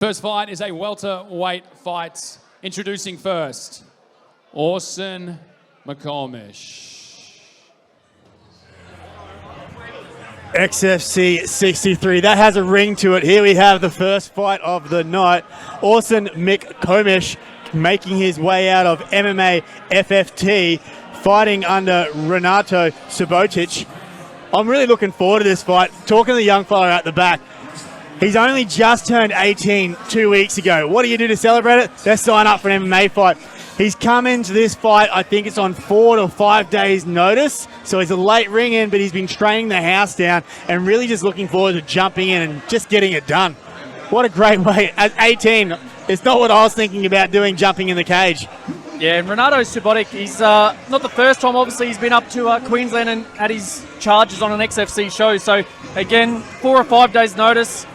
First fight is a welterweight fight. Introducing first, Orson McCamish. XFC 63, that has a ring to it. Here we have the first fight of the night. Orson McCamish making his way out of MMA FFT, fighting under Renato Subotic. I'm really looking forward to this fight. Talking to the young fella at the back, he's only just turned 18 2 weeks ago. What do you do to celebrate it? Let's sign up for an MMA fight. He's come into this fight, I think it's on 4 to 5 days notice. So he's a late ring in, but he's been training the house down and really just looking forward to jumping in and just getting it done. What a great way. At 18, it's not what I was thinking about doing, jumping in the cage. Yeah, and Renato Subotic, he's not the first time, obviously, he's been up to Queensland and had his charges on an XFC show. So, again, 4 or 5 days notice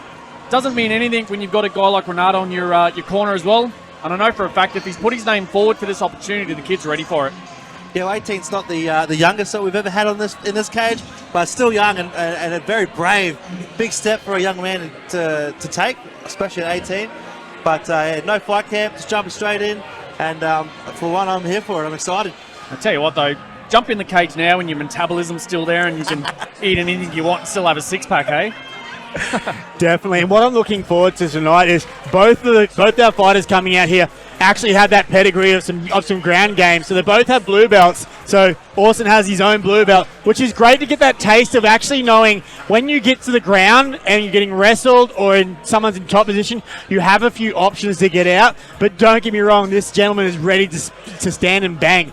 doesn't mean anything when you've got a guy like Renato on your corner as well. And I know for a fact if he's put his name forward for this opportunity, the kid's ready for it. Yeah, 18's not the youngest that we've ever had on in this cage, but still young and a very brave, big step for a young man to take, especially at 18. But no fight camp, just jumping straight in, and for one, I'm here for it. I'm excited. I tell you what, though, jump in the cage now when your metabolism's still there and you can eat anything you want and still have a six-pack, eh? Definitely, and what I'm looking forward to tonight is both our fighters coming out here actually have that pedigree of some ground game. So they both have blue belts. So Orson has his own blue belt, which is great to get that taste of actually knowing when you get to the ground and you're getting wrestled or someone's in top position, you have a few options to get out. But don't get me wrong, this gentleman is ready to stand and bang.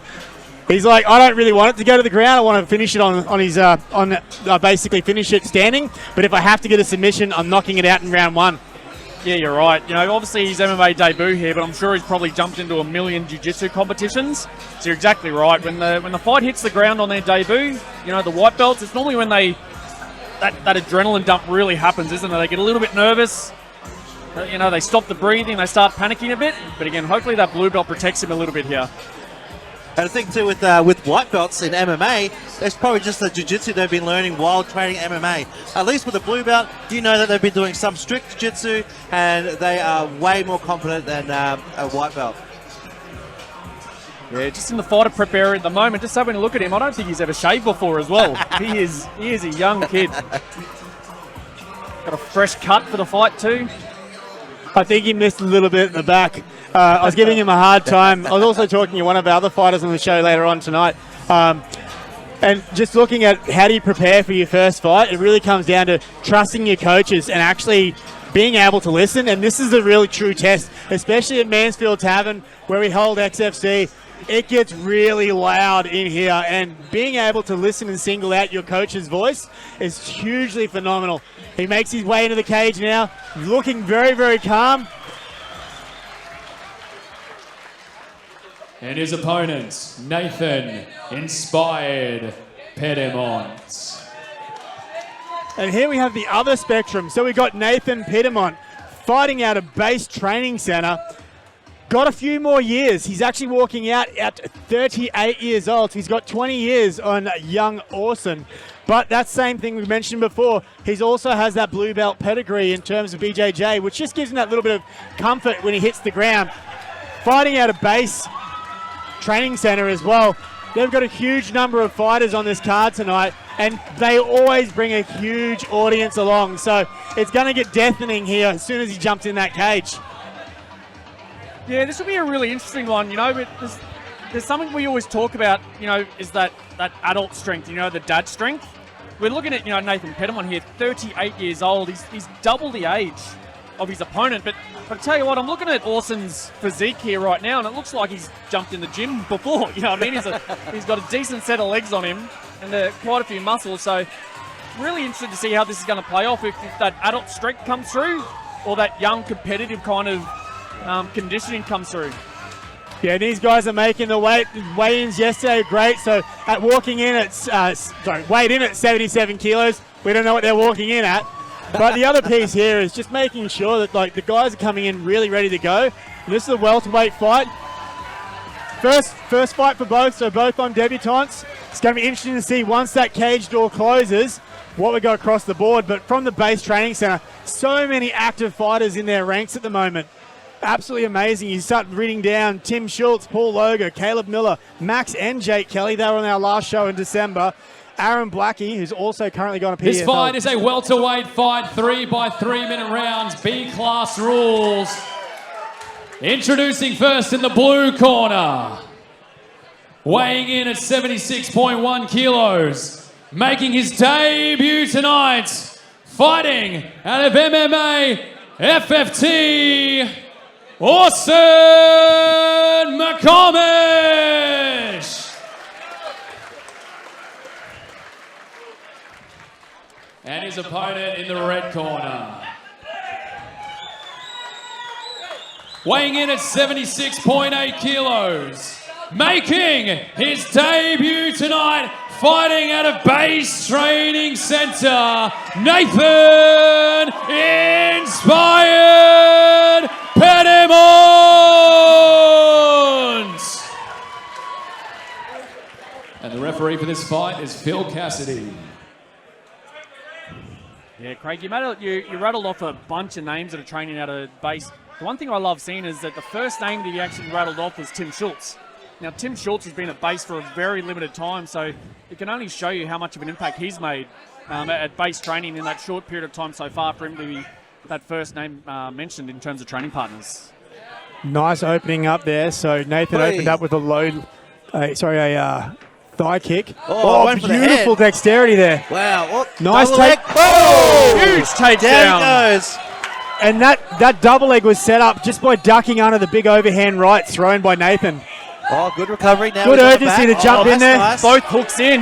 He's like, I don't really want it to go to the ground. I want to finish it basically finish it standing. But if I have to get a submission, I'm knocking it out in round one. Yeah, you're right. You know, obviously his MMA debut here, but I'm sure he's probably jumped into a million jiu-jitsu competitions. So you're exactly right. When the fight hits the ground on their debut, you know, the white belts, it's normally when that adrenaline dump really happens, isn't it? They get a little bit nervous. You know, they stop the breathing, they start panicking a bit. But again, hopefully that blue belt protects him a little bit here. And I think too with white belts in MMA, it's probably just the jiu-jitsu they've been learning while training MMA. At least with the blue belt, you know that they've been doing some strict jiu-jitsu and they are way more confident than a white belt. Yeah, just in the fighter prep area at the moment, just having a look at him, I don't think he's ever shaved before as well. He is a young kid. Got a fresh cut for the fight too. I think he missed a little bit in the back. I was giving him a hard time. I was also talking to one of our other fighters on the show later on tonight. And just looking at how do you prepare for your first fight, it really comes down to trusting your coaches and actually being able to listen. And this is a really true test, especially at Mansfield Tavern where we hold XFC. It gets really loud in here, and being able to listen and single out your coach's voice is hugely phenomenal. He makes his way into the cage now, looking very, very calm. And his opponent, Nathan Inspired Pedemont. And here we have the other spectrum. So we got Nathan Pedemont fighting out of Base Training Center. Got a few more years. He's actually walking out at 38 years old. He's got 20 years on young Orson. But that same thing we mentioned before, he also has that blue belt pedigree in terms of BJJ, which just gives him that little bit of comfort when he hits the ground. Fighting out of Base Training Center as well. They've got a huge number of fighters on this card tonight, and they always bring a huge audience along. So it's going to get deafening here as soon as he jumps in that cage. Yeah, this will be a really interesting one. You know, but there's something we always talk about, you know, is that adult strength, you know, the dad strength. We're looking at, you know, Nathan Pedemont here, 38 years old. He's double the age of his opponent. But I tell you what, I'm looking at Orson's physique here right now, and it looks like he's jumped in the gym before. You know what I mean? He's got a decent set of legs on him and quite a few muscles. So really interested to see how this is going to play off, if that adult strength comes through or that young competitive kind of conditioning comes through. Yeah, these guys are making the weigh-ins yesterday. Great. So weighed in at 77 kilos. We don't know what they're walking in at. But the other piece here is just making sure that the guys are coming in really ready to go. This is a welterweight fight. First fight for both, so both on debutantes. It's going to be interesting to see once that cage door closes what we got across the board. But from the Base Training Center, So many active fighters in their ranks at the moment. Absolutely amazing. You start reading down Tim Schultz, Paul Logo, Caleb Miller, Max and Jake Kelly. They were on our last show in December. Aaron Blackie, who's also currently gone to PFL. This fight is a welterweight fight, 3 by 3 minute rounds, B-class rules. Introducing first in the blue corner, weighing in at 76.1 kilos, making his debut tonight, fighting out of MMA FFT, Orson McCamish. And his opponent in the red corner, weighing in at 76.8 kilos, making his debut tonight, fighting out of Base Training Center, Nathan Inspired Pedemont. And the referee for this fight is Phil Cassidy. Yeah, Craig, you rattled off a bunch of names that are training out of base. The one thing I love seeing is that the first name that you actually rattled off was Tim Schultz. Now, Tim Schultz has been at base for a very limited time, so it can only show you how much of an impact he's made at base training in that short period of time so far for him to be that first name mentioned in terms of training partners. Nice opening up there. So Nathan opened up with a low, thigh kick. Went for the beautiful head. dexterity there. Wow. Oh, Nice double leg. take. Oh! Huge takedown. Down he goes. And that double leg was set up just by ducking under the big overhand right thrown by Nathan. Oh, good recovery. Now Good he's on the urgency back. to jump in that's there. nice. Both hooks in.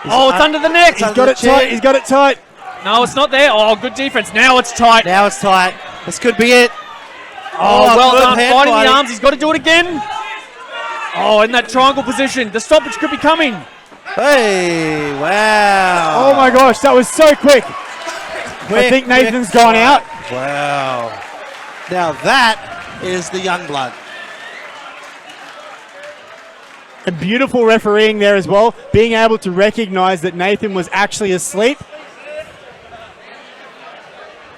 Oh, it's under the neck. He's got it tight. He's got it tight. No, it's not there. Oh, good defense. Now it's tight. Now it's tight. This could be it. Oh, well good done. hand Fighting fighting. the arms. He's got to do it again. Oh, in that triangle position. The stoppage could be coming. Hey, wow. Oh my gosh, that was so quick. I think Nathan's quick gone out. Wow. Now that is the young blood. And beautiful refereeing there as well, being able to recognize that Nathan was actually asleep.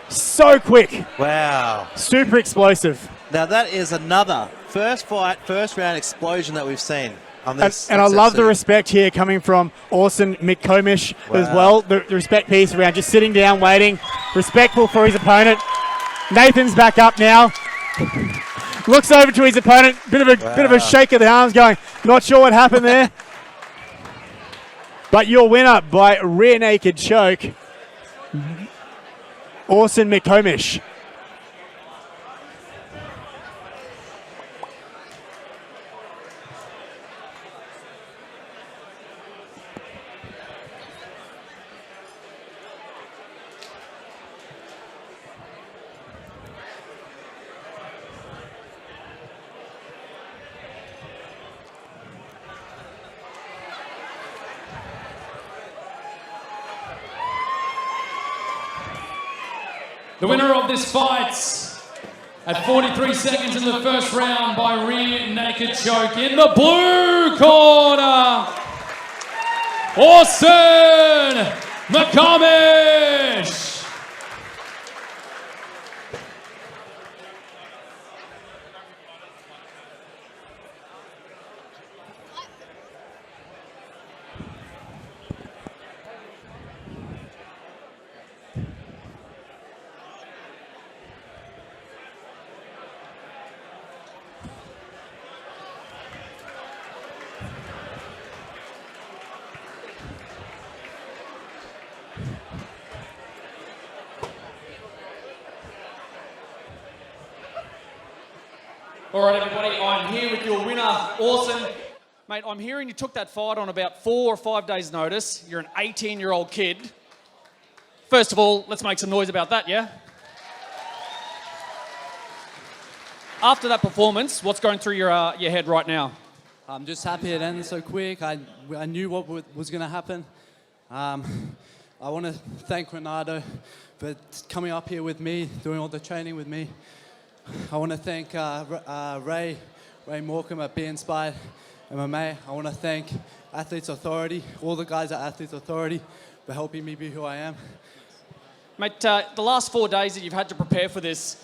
So quick, Wow. super explosive. Now that is another first fight, first round explosion that we've seen on this. And I love the XFC. respect here coming from Orson McCamish as Wow. well. The respect piece around just sitting down, waiting, respectful for his opponent. Nathan's back up now. Looks over to his opponent, bit of a shake of the arms, going, not sure what happened there. But your winner by rear naked choke, Orson McCamish. The winner of this fight at 43 seconds in the first round by rear naked choke in the blue corner, Orson McCamish. All right, everybody, I'm here with your winner, Orson. Mate, I'm hearing you took that fight on about 4 or 5 days' notice. You're an 18-year-old kid. First of all, let's make some noise about that, yeah? After that performance, what's going through your head right now? I'm just happy it ended so quick. I knew what was going to happen. I want to thank Renato for coming up here with me, doing all the training with me. I want to thank Ray Morecambe at Be Inspired MMA. I want to thank Athletes Authority, all the guys at Athletes Authority for helping me be who I am. Mate, the last 4 days that you've had to prepare for this,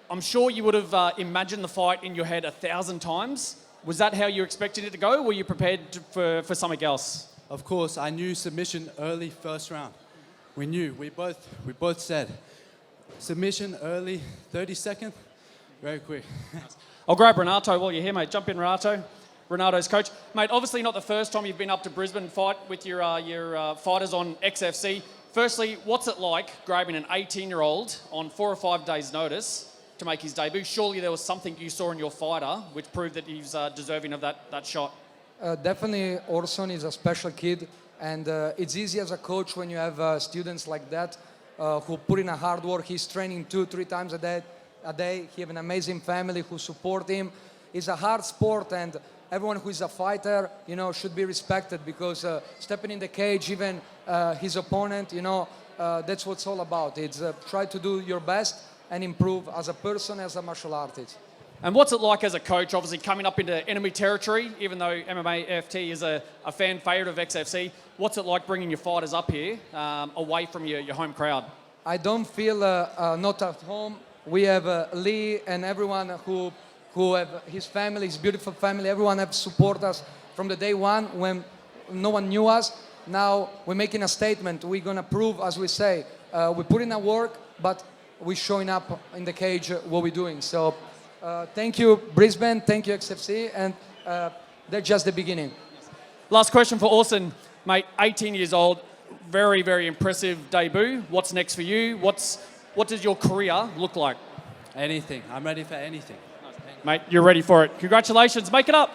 I'm sure you would have imagined the fight in your head 1,000 times. Was that how you expected it to go, or were you prepared for something else? Of course, I knew submission early first round. We knew. We both said submission early, 30 seconds, very quick. I'll grab Renato while you're here, mate. Jump in, Renato. Renato's coach. Mate, obviously not the first time you've been up to Brisbane fight with your fighters on XFC. Firstly, what's it like grabbing an 18-year-old on 4 or 5 days' notice to make his debut? Surely there was something you saw in your fighter which proved that he's deserving of that shot. Definitely, Orson is a special kid, and it's easy as a coach when you have students like that who put in a hard work. He's training 2-3 times a day. He have an amazing family who support him. It's a hard sport, and everyone who is a fighter, should be respected, because stepping in the cage, even his opponent, that's what it's all about. It's try to do your best and improve as a person, as a martial artist. And what's it like as a coach, obviously coming up into enemy territory, even though MMA FT is a fan favourite of XFC? What's it like bringing your fighters up here, away from your home crowd? I don't feel not at home. We have Lee and everyone who have his family, his beautiful family. Everyone have support us from the day one when no one knew us. Now we're making a statement. We're gonna prove, as we say, we put in our work, but we're showing up in the cage what we're doing. So thank you, Brisbane. Thank you, XFC, and that's just the beginning. Last question for Orson, mate. 18 years old, very, very impressive debut. What's next for you? What does your career look like? Anything. I'm ready for anything. Mate, you're ready for it. Congratulations. Make it up.